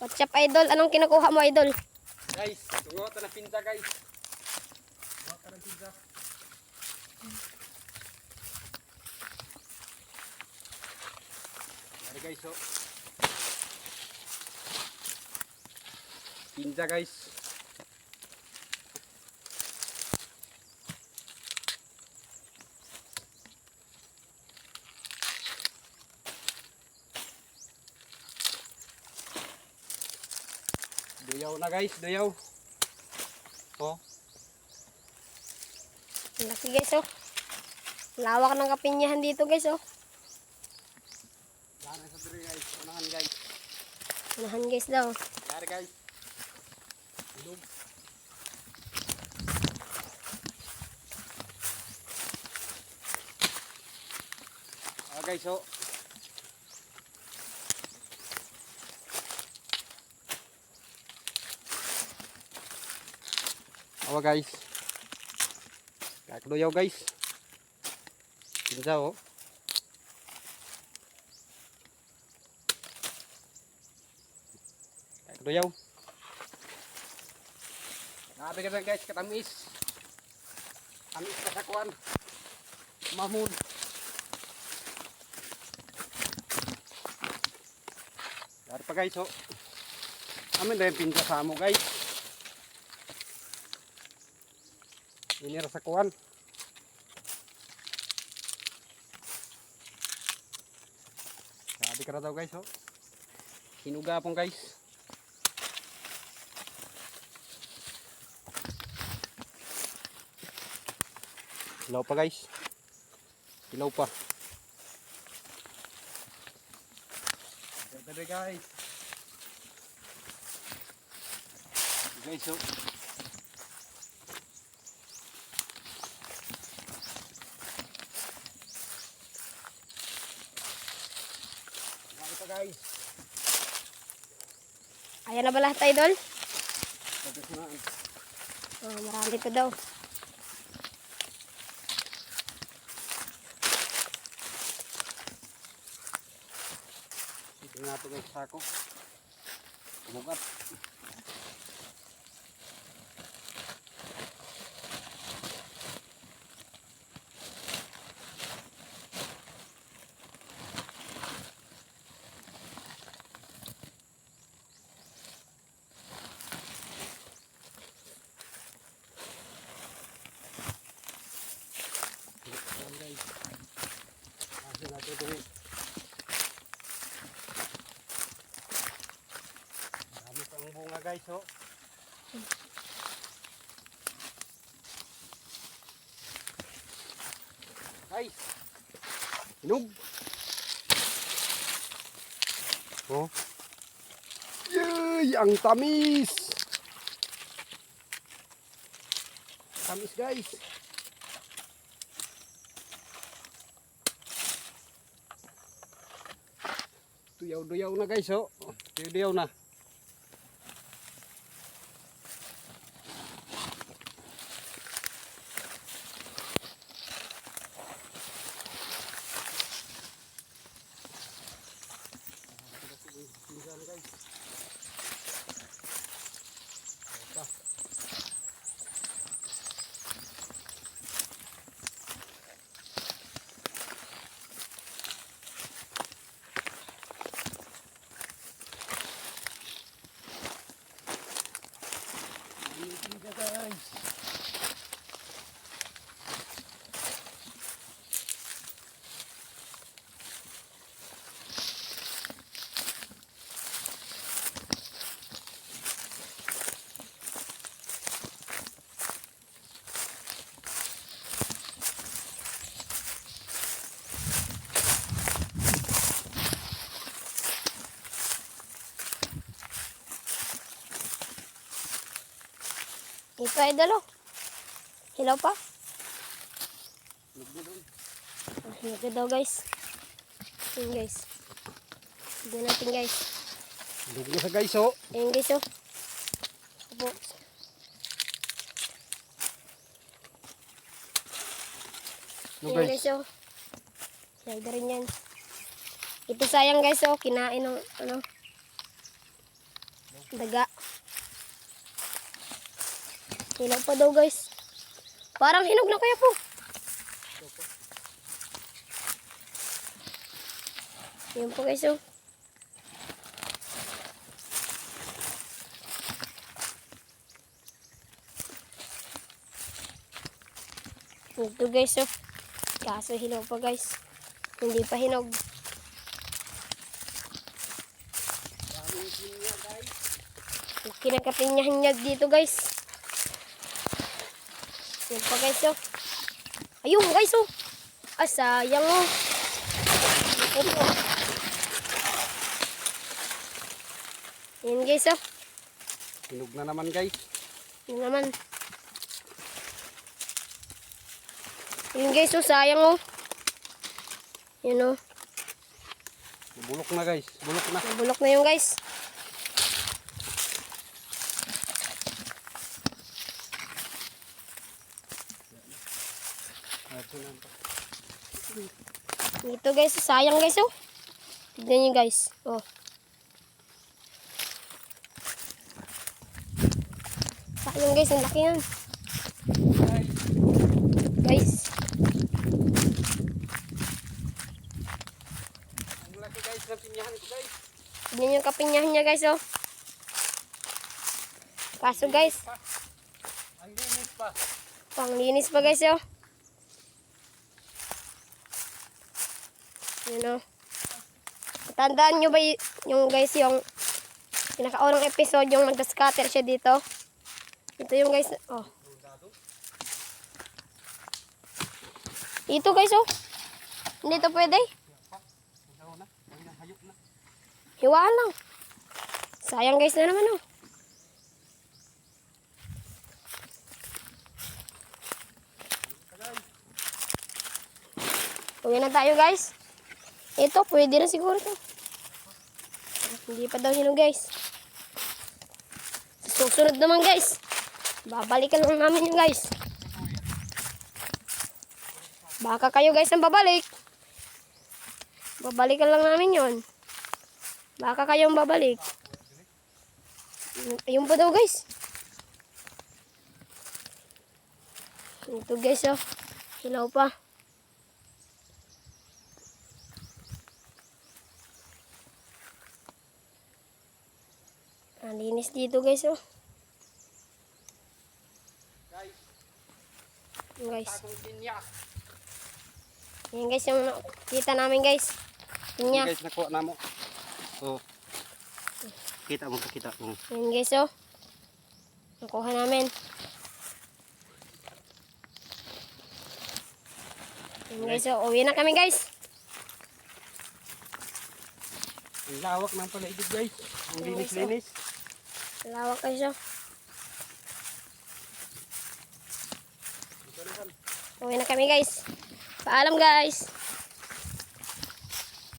What's up, idol? Anong kinukuha mo, idol? Guys, tungo ta na pinta guys. Tungo ta na pinta. Dari guys, oh. Pinta guys. Duyaw na guys, duyaw. Oh. Laki, guys, oh. Lawak ng kapinyahan dito, guys, oh. Yan sa diri guys, unahan guys. Unahan, guys, daw. Dari guys. Ilog. Guys, oh. Awa guys. Kakdoyaw guys. Pinsa oh. Kakdoyaw. Nabi ka na guys, katamis. Tamis na sakuan. Mahmud. Dari pa guys oh. Amin na yung pinsa sa amo guys. Ini rasa kuan. Sabi ka na daw guys, oh. Hinuga pong guys. Hilaw pa guys. Hilaw pa. Ganda guys. Guys, oh. Guys. Ayan na ba lahat, idol? Pagkasunaan. Oh, marami pa daw. Ito nga ito guys, sako. Kumukat. Marami pang bunga guys, oh. Guys, hinog. Oh. Yay, ang tamis. Tamis guys. Duyaw-duyaw na guys, oh. Duyaw na. Guys. Ito, idol, oh. Hilaw pa. Oh, ito daw, guys. Ayan, guys. Tignan natin, guys. Hinog na sa guys, oh. Ayan, guys, oh. Opo. No, Ayan, guys. guys, oh. Sayda rin yan. Ito sayang, guys, oh. Kinain ng, ano. Daga. Hilaw pa daw guys. Parang hinog na kaya po. Yan po guys oh. Ito guys oh. Kaso hilaw pa guys. Hindi pa hinog. Laki na kapinya-hinyag dito guys. Yan pa guys oh. Ayun guys oh. Ah sayang oh. Opo. Yan guys oh. Hinog na naman guys. Yan naman. Yan guys oh, sayang oh. Yan oh. Bulok na guys. Bulok na. Nabulok na yun guys. Ito guys, sayang guys oh. Tignan nyo guys. Oh. Sayang guys, ang laki yan. Guys. Ang laki guys ng pinyahan ko guys. Tignan nyo yung kapinyahan niya guys oh. Kaso guys, Ang linis pa. panglinis pa guys oh. Yun oh. Tandaan nyo ba yung guys yung pinakaunang episode yung nagda-scatter siya dito. Ito yung guys. Oh. Ito guys oh. Hindi ito pwede. Hiwaan lang. Sayang guys na naman oh. Uwi na tayo guys. Ito, pwede na siguro ito. Hindi pa daw hinog guys. Sa susunod naman guys. Babalikan lang namin yung guys. Baka kayo guys ang babalik. Babalikan lang namin yon. Baka kayong babalik. Ayun pa daw guys. Ito guys oh. Hilaw pa. Ang linis dito guys oh. Guys. Yan guys. Takong pinya. Yan guys yung kita namin guys. Pinya. Guys nakuha na mo. Oh. Kita mo. Yan guys oh. Nakuha namin. Yan guys oh. Uwi na kami guys. Ang lawak ng paligid guys. Ang Yan, guys, linis-linis. Lawak guys oh. Uwi na kami guys. Paalam guys.